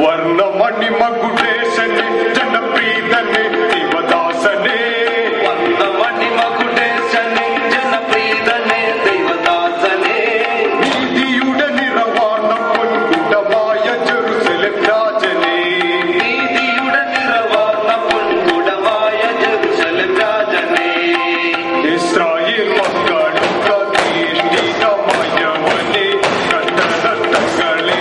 ವರ್ಣಮಣಿ ಮಗುಡೇಶನೆ ಜನಪ್ರೀತನೆ ದೇವದಾಸನೆ ವರ್ಣಮಣಿ ಮಗುಡೇಶನೆ ಜನಪ್ರೀತನೆ ದೇವದಾಸನೆ നീതിയുടനിറവാർന്ന പൊൻകുടമായ Jerusalem രാജനെ നീതിയുടനിറവാർന്ന പൊൻകുടമായ Jerusalem രാജനെ Israel മക്കളും പ്രതീഷ്ഠിതമായവനെ കണ്ടനഷ്ടങ്ങളെ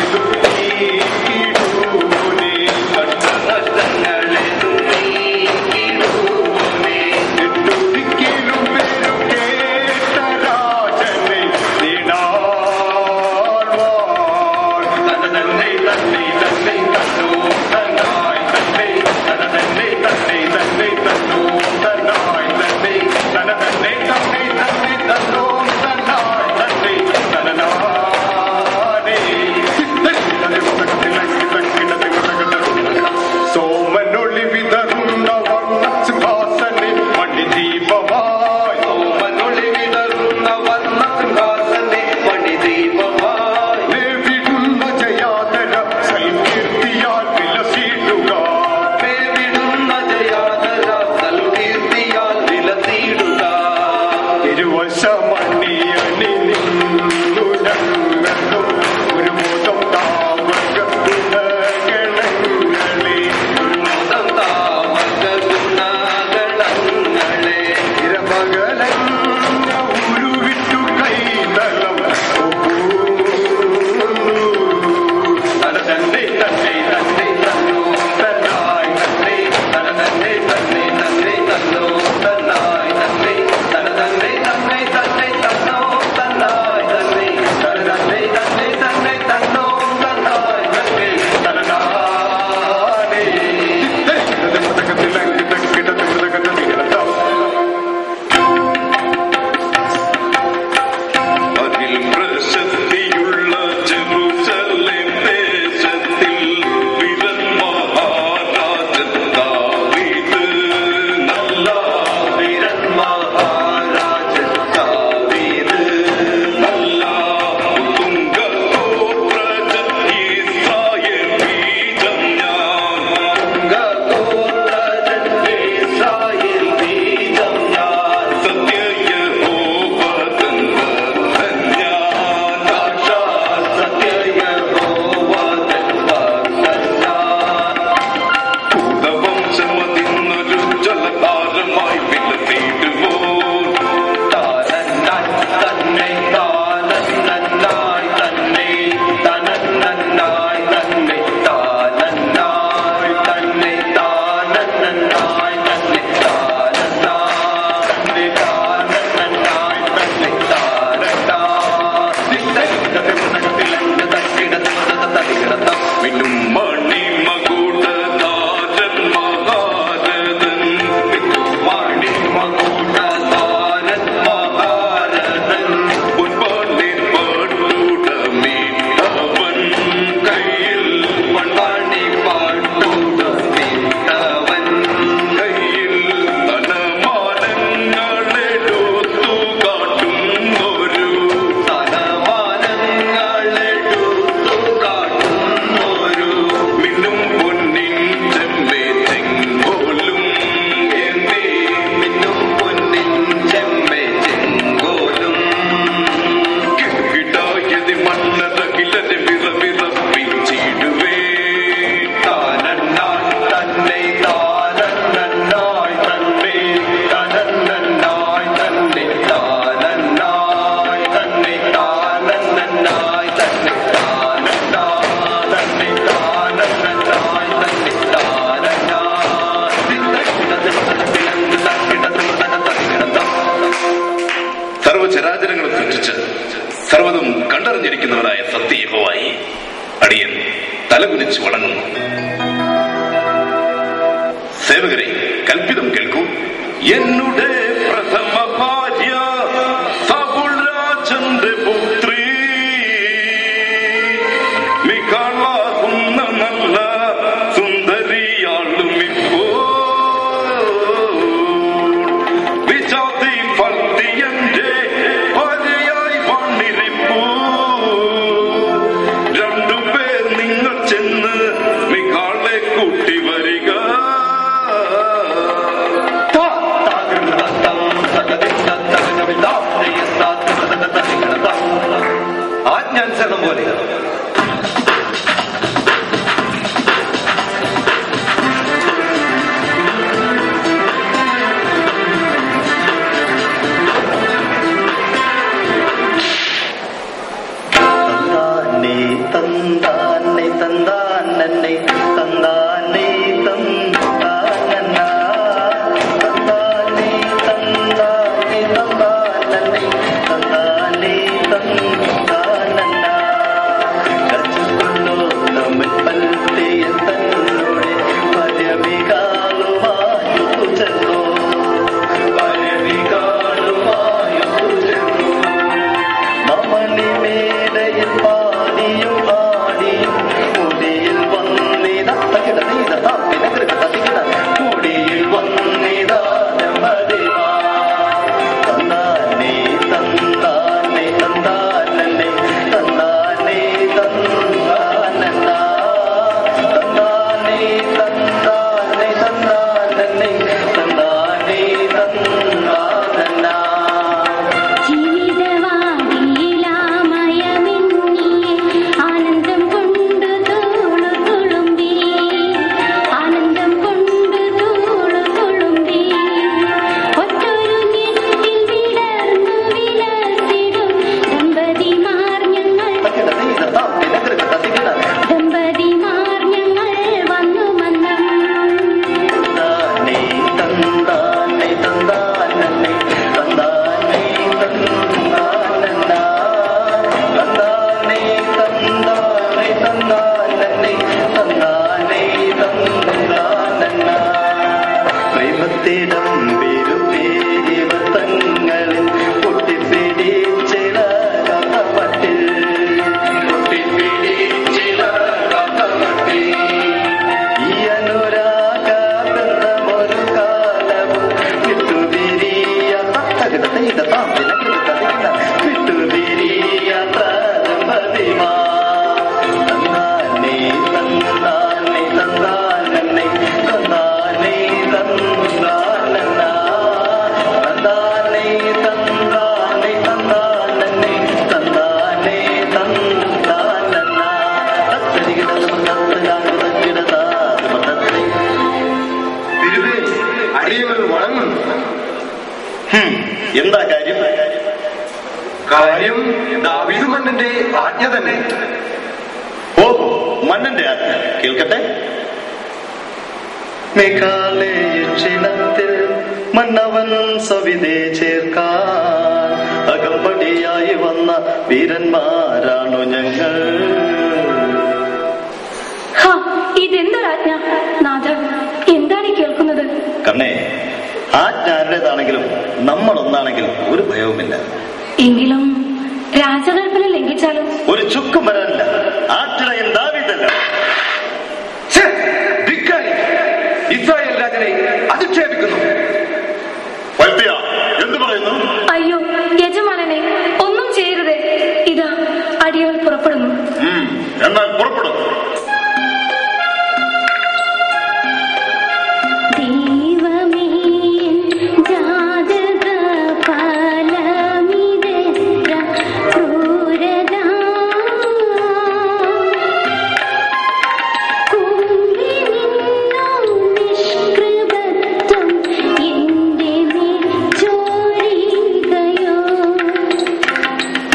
സർവ്വതും കണ്ടറിഞ്ഞിരിക്കുന്നവനായ സത്യയഹോവയെ അടിയൻ തലകുനിച്ചു വണങ്ങുന്നു. സേവകരെ, കൽപ്പിതം കേൾക്കൂ. എന്നുടെ പ്രഥമ ഭാര്യ സാബുൾ രാജന്റെ പുത്രി, മികാളാകുന്ന നല്ല സുന്ദരിയാളും ഇപ്പോ വിജാതി ഭർത്തിയന്റെ ഭാര്യയായി വന്നിരിപ്പൂ. രണ്ടുപേർ നിങ്ങൾ ചെന്ന് മികാളെ കൂട്ടി വരിക. ആജ്ഞാനുസരണം പോലെ. തന്താനെ തന്താനെ തന്താനെ തന്താന തന്താനെ തന്താനെ തന്താനെ തന്താനെ തന്താന കച്ചുകൊണ്ടോ നമ്മൾ പൽത്തെ തന്നോടെ പരവികാലുമായു ചെന്നോ പരവികാലുമായു ചെന്നോ മമണി മേടയിൽ പാടിയും ആടിയും മുടിയിൽ വന്നിത തകിട നീത താപ്പിന കൃത തകിട മുടിയിൽ വന്നിത മതിവാ. തന്താനെ തന്താനെ തന്താനെ തന്താനെ തന്താന തന്താനെ തന്താനെ തന്താനെ തന്താനെ തന്താന. ആനന്ദം കൊണ്ട് തോളു തുളുമ്പി എന്താ കാര്യം? കാര്യം ദാവീദ് മന്നന്റെ ആജ്ഞ തന്നെ. ഓ, മന്നന്റെ ആജ്ഞ കേൾക്കട്ടെ. മേഘാലയ ക്ഷീണത്തിൽ മന്നവൻ സവിതേ ചേർക്കാൻ അകമ്പടിയായി വന്ന വീരന്മാരാണു ഞങ്ങൾ. ഇതെന്തൊരാജ്ഞ നാഥ, എന്താണ് കേൾക്കുന്നത്? കണ്ണേ, ആജ്ഞ ആരുടേതാണെങ്കിലും നമ്മളൊന്നാണെങ്കിലും ഒരു ഭയവുമില്ല. എങ്കിലും രാജകൽപ്പന ലംഘിച്ചാലും ഒരു ചുക്കും വരാനില്ല. ആറ്റിടയൻ ദാവീദല്ല. ഇസ്രായേൽ രാജനെ അധിക്ഷേപിക്കുന്നു. എന്ത് പറയുന്നു? അയ്യോ യജമാനനെ, ഒന്നും ചെയ്യരുതേ. ഇതാ അടിയവൾ പുറപ്പെടുന്നു. എന്നാൽ പുറപ്പെടും.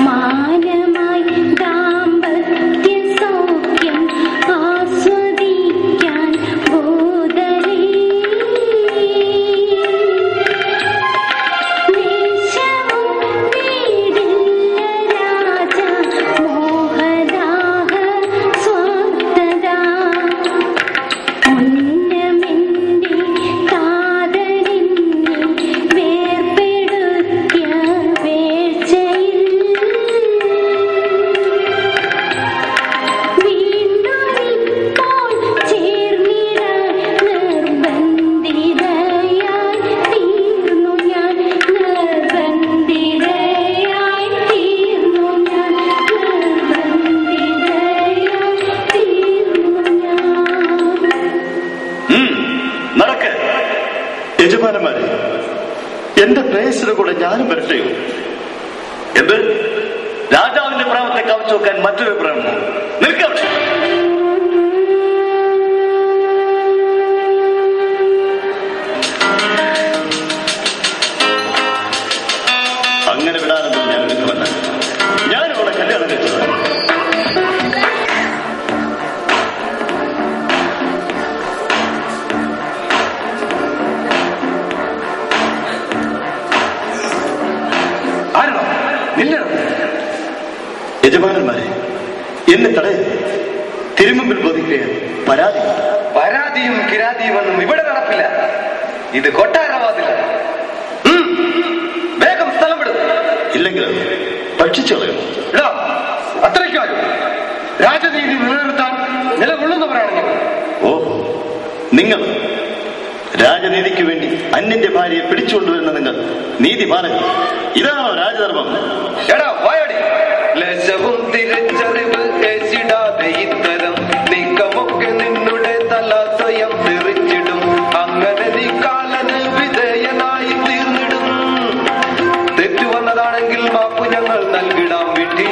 മാനമായി ദാമ്പത്യ സൗഖ്യം യജമാനന്മാരെ, എന്റെ പ്രേയസിന്റെ കൂടെ ഞാനും വരട്ടെയോ? എന്ത്? രാജാവിന്റെ പ്രാമത്തെ കവച്ചു വെക്കാൻ മറ്റൊരു പ്രാമോ? നിൽക്കവിടെ. അങ്ങനെ വിടാനൊന്നും ഞാൻ എടുക്കുമല്ല. ഞാനിവിടെ കല്യാണം കഴിച്ചതാണ്. യജമാനന്മാരെ, എന്നെ തടയരുത്. തിരുമുമ്പിൽ ബോധിക്കുകയാണ് പരാതി. പരാതിയും കിരാതിയും ഒന്നും ഇവിടെ നടപ്പില്ല. ഇത് കൊട്ടാരവാതിലാണ്. വേഗം സ്ഥലം വിടും. ഇല്ലെങ്കിൽ ഭക്ഷിച്ചു കളയും. അത്രയ്ക്കാരും രാജനീതി നിലനിർത്താൻ നിലകൊള്ളുന്നവരാണ് ഞങ്ങൾ. ഓഹോ, നിങ്ങൾ രാജനീതിക്ക് വേണ്ടി അന്യന്റെ ഭാര്യയെ പിടിച്ചുകൊണ്ടുവരുന്ന നിങ്ങൾ നീതിമാനങ്ങൾ. ഇതാണോ രാജധർമ്മം? എടാ വായടി. ലശവും തിരിച്ചറിവ് കേസിടാതെ ഇത്തരം നീക്കമൊക്കെ നിന്നുടെ തല സ്വയം തെറിച്ചിടും. അങ്ങനെ നീ കാലന് വിധേയനായി തീർന്നിടും. തെറ്റു വന്നതാണെങ്കിൽ മാപ്പു ഞങ്ങൾ നൽകിടാം വിട്ടി.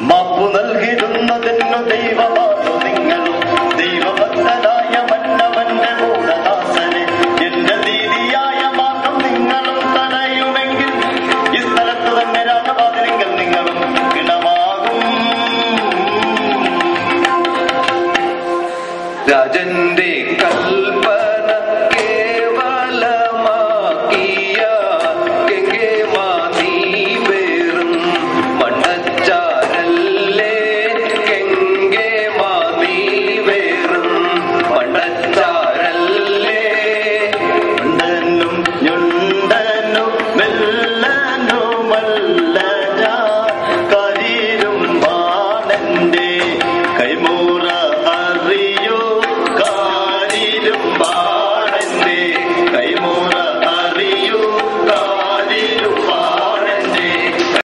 മാപ്പു നൽകിടുന്നതെന്നു ദൈവമാണോ നിങ്ങളും? ദൈവഭക്തനായ മന്നവന്റെ മൂടദാസനെ എന്റെ നീതിയായ മാർഗം നിങ്ങളും തടയുമെങ്കിൽ ഈ സ്ഥലത്ത് തന്നെ രാജവാതിലിങ്കൽ നിങ്ങളും കിണമാകും. രാജന്റെ കൽപ്പ